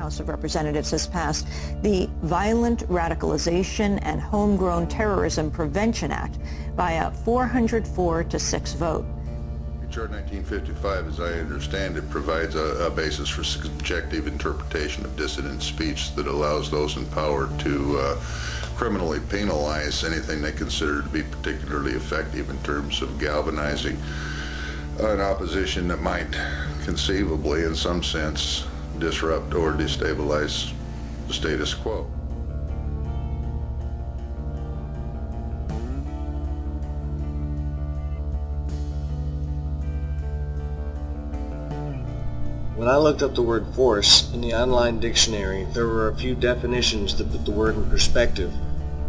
House of Representatives has passed the Violent Radicalization and Homegrown Terrorism Prevention Act by a 404-6 vote. H.R. 1955, as I understand it, provides a basis for subjective interpretation of dissident speech that allows those in power to criminally penalize anything they consider to be particularly effective in terms of galvanizing an opposition that might conceivably, in some sense, disrupt or destabilize the status quo. When I looked up the word force in the online dictionary, there were a few definitions that put the word in perspective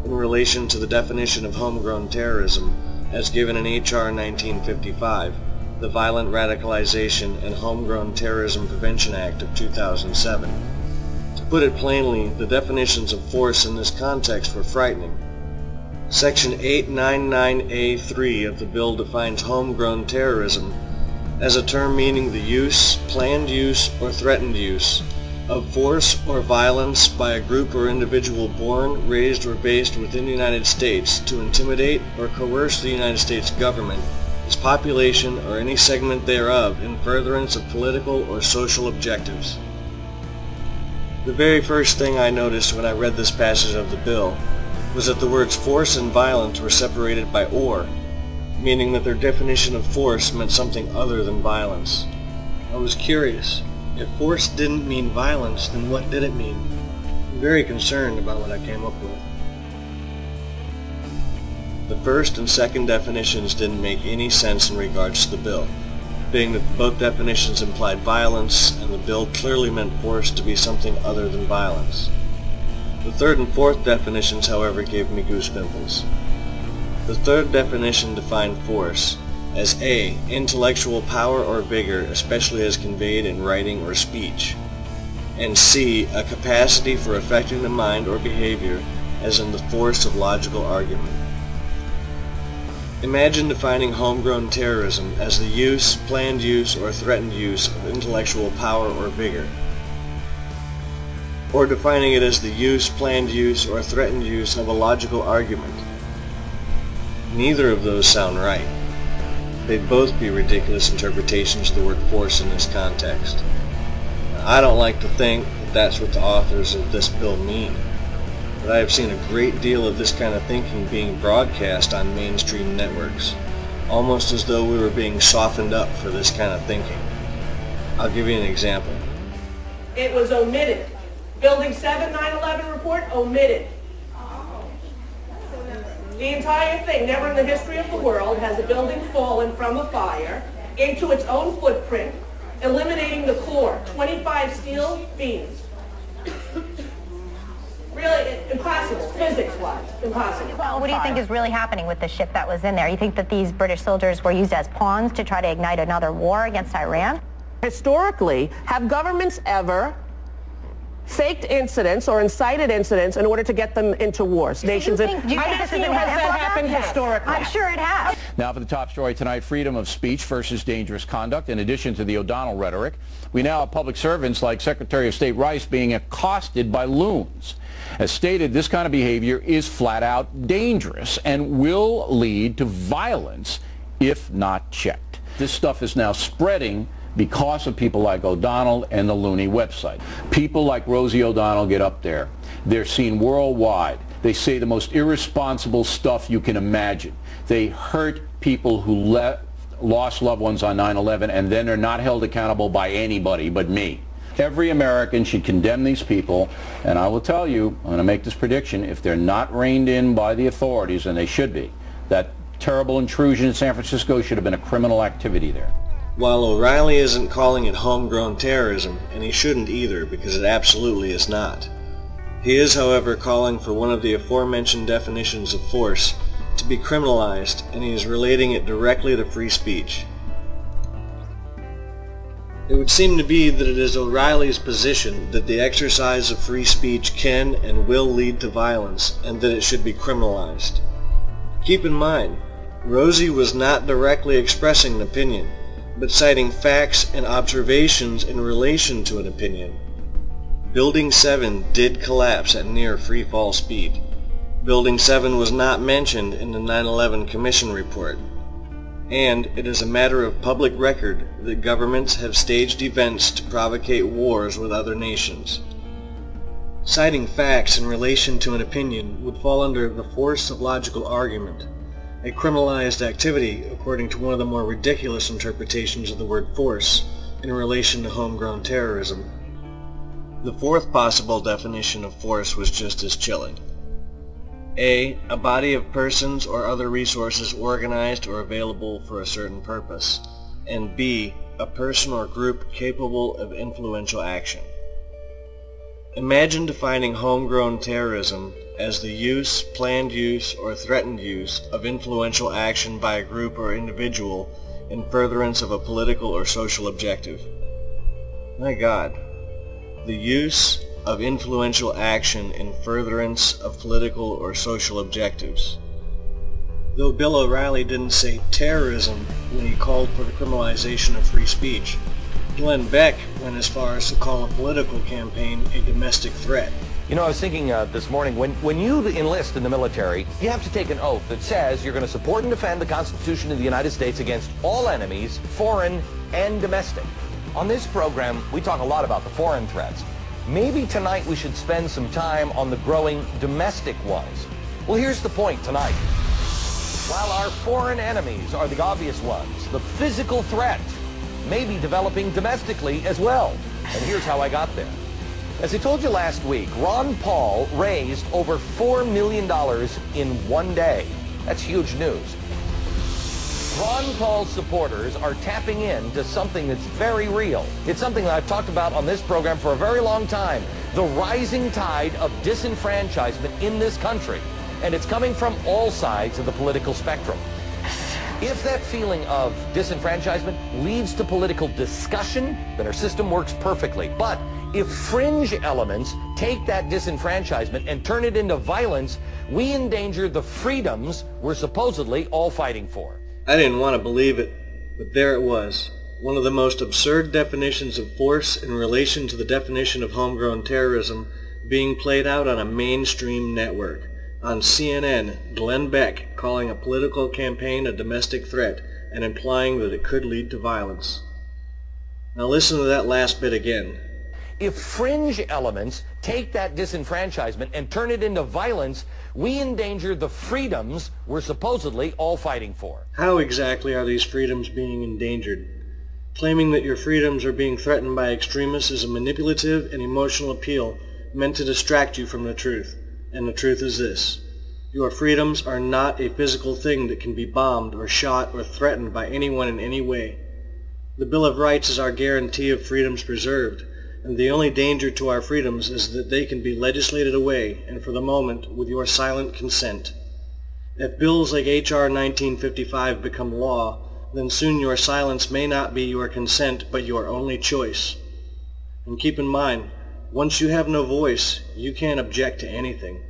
in relation to the definition of homegrown terrorism as given in H.R. 1955, the Violent Radicalization and Homegrown Terrorism Prevention Act of 2007. To put it plainly, the definitions of force in this context were frightening. Section 899A3 of the bill defines homegrown terrorism as a term meaning the use, planned use, or threatened use of force or violence by a group or individual born, raised, or based within the United States to intimidate or coerce the United States government, its population, or any segment thereof in furtherance of political or social objectives. The very first thing I noticed when I read this passage of the bill was that the words force and violence were separated by or, meaning that their definition of force meant something other than violence. I was curious. If force didn't mean violence, then what did it mean? I'm very concerned about what I came up with. The first and second definitions didn't make any sense in regards to the bill, being that both definitions implied violence, and the bill clearly meant force to be something other than violence. The third and fourth definitions, however, gave me goosepimples. The third definition defined force as A, intellectual power or vigor, especially as conveyed in writing or speech, and C, a capacity for affecting the mind or behavior, as in the force of logical argument. Imagine defining homegrown terrorism as the use, planned use, or threatened use of intellectual power or vigor, or defining it as the use, planned use, or threatened use of a logical argument. Neither of those sound right. They'd both be ridiculous interpretations of the word force in this context. Now, I don't like to think that that's what the authors of this bill mean, but I have seen a great deal of this kind of thinking being broadcast on mainstream networks, almost as though we were being softened up for this kind of thinking. I'll give you an example. It was omitted. Building 7 9/11 report omitted. The entire thing, never in the history of the world has a building fallen from a fire into its own footprint, eliminating the core, 25 steel beams. Really, impossible, physics-wise, impossible. Well, what do you think is really happening with the ship that was in there? You think that these British soldiers were used as pawns to try to ignite another war against Iran? Historically, have governments ever faked incidents or incited incidents in order to get them into wars? Nations. Do you think this is an has example that of happened historically? I'm sure it has. Now for the top story tonight, freedom of speech versus dangerous conduct. In addition to the O'Donnell rhetoric, we now have public servants like Secretary of State Rice being accosted by loons. As stated, this kind of behavior is flat out dangerous and will lead to violence if not checked. This stuff is now spreading because of people like O'Donnell and the Looney website. People like Rosie O'Donnell get up there. They're seen worldwide. They say the most irresponsible stuff you can imagine. They hurt people who lost loved ones on 9/11, and then they're not held accountable by anybody but me. Every American should condemn these people, and I will tell you, I'm going to make this prediction, if they're not reined in by the authorities, and they should be, that terrible intrusion in San Francisco should have been a criminal activity there. While O'Reilly isn't calling it homegrown terrorism, and he shouldn't either, because it absolutely is not. He is, however, calling for one of the aforementioned definitions of force to be criminalized, and he is relating it directly to free speech. It would seem to be that it is O'Reilly's position that the exercise of free speech can and will lead to violence, and that it should be criminalized. Keep in mind, Rosie was not directly expressing an opinion, but citing facts and observations in relation to an opinion. Building 7 did collapse at near free fall speed. Building 7 was not mentioned in the 9/11 Commission report. And it is a matter of public record that governments have staged events to provocate wars with other nations. Citing facts in relation to an opinion would fall under the force of logical argument, a criminalized activity according to one of the more ridiculous interpretations of the word force in relation to homegrown terrorism. The fourth possible definition of force was just as chilling. A body of persons or other resources organized or available for a certain purpose, and B, a person or group capable of influential action. Imagine defining homegrown terrorism as the use, planned use, or threatened use of influential action by a group or individual in furtherance of a political or social objective. My God, the use of influential action in furtherance of political or social objectives. Though Bill O'Reilly didn't say terrorism when he called for the criminalization of free speech, Glenn Beck went as far as to call a political campaign a domestic threat. You know, I was thinking this morning, when you enlist in the military, you have to take an oath that says you're going to support and defend the Constitution of the United States against all enemies, foreign and domestic. On this program, we talk a lot about the foreign threats. Maybe tonight we should spend some time on the growing domestic ones. Well, here's the point tonight. While our foreign enemies are the obvious ones, the physical threat may be developing domestically as well. And here's how I got there. As I told you last week, Ron Paul raised over $4 million in one day. That's huge news. Ron Paul's supporters are tapping into something that's very real. It's something that I've talked about on this program for a very long time. The rising tide of disenfranchisement in this country. And it's coming from all sides of the political spectrum. If that feeling of disenfranchisement leads to political discussion, then our system works perfectly. But if fringe elements take that disenfranchisement and turn it into violence, we endanger the freedoms we're supposedly all fighting for. I didn't want to believe it, but there it was. One of the most absurd definitions of force in relation to the definition of homegrown terrorism being played out on a mainstream network. On CNN, Glenn Beck calling a political campaign a domestic threat and implying that it could lead to violence. Now listen to that last bit again. If fringe elements take that disenfranchisement and turn it into violence, we endanger the freedoms we're supposedly all fighting for. How exactly are these freedoms being endangered? Claiming that your freedoms are being threatened by extremists is a manipulative and emotional appeal meant to distract you from the truth. And the truth is this. Your freedoms are not a physical thing that can be bombed or shot or threatened by anyone in any way. The Bill of Rights is our guarantee of freedoms preserved, and the only danger to our freedoms is that they can be legislated away, and for the moment, with your silent consent. If bills like H.R. 1955 become law, then soon your silence may not be your consent, but your only choice. And keep in mind, once you have no voice, you can't object to anything.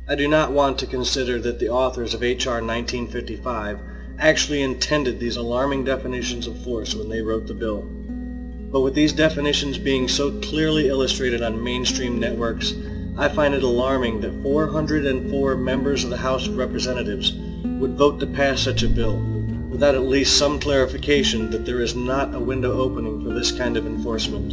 I do not want to consider that the authors of H.R. 1955 actually intended these alarming definitions of force when they wrote the bill. But with these definitions being so clearly illustrated on mainstream networks, I find it alarming that 404 members of the House of Representatives would vote to pass such a bill without at least some clarification that there is not a window opening for this kind of enforcement.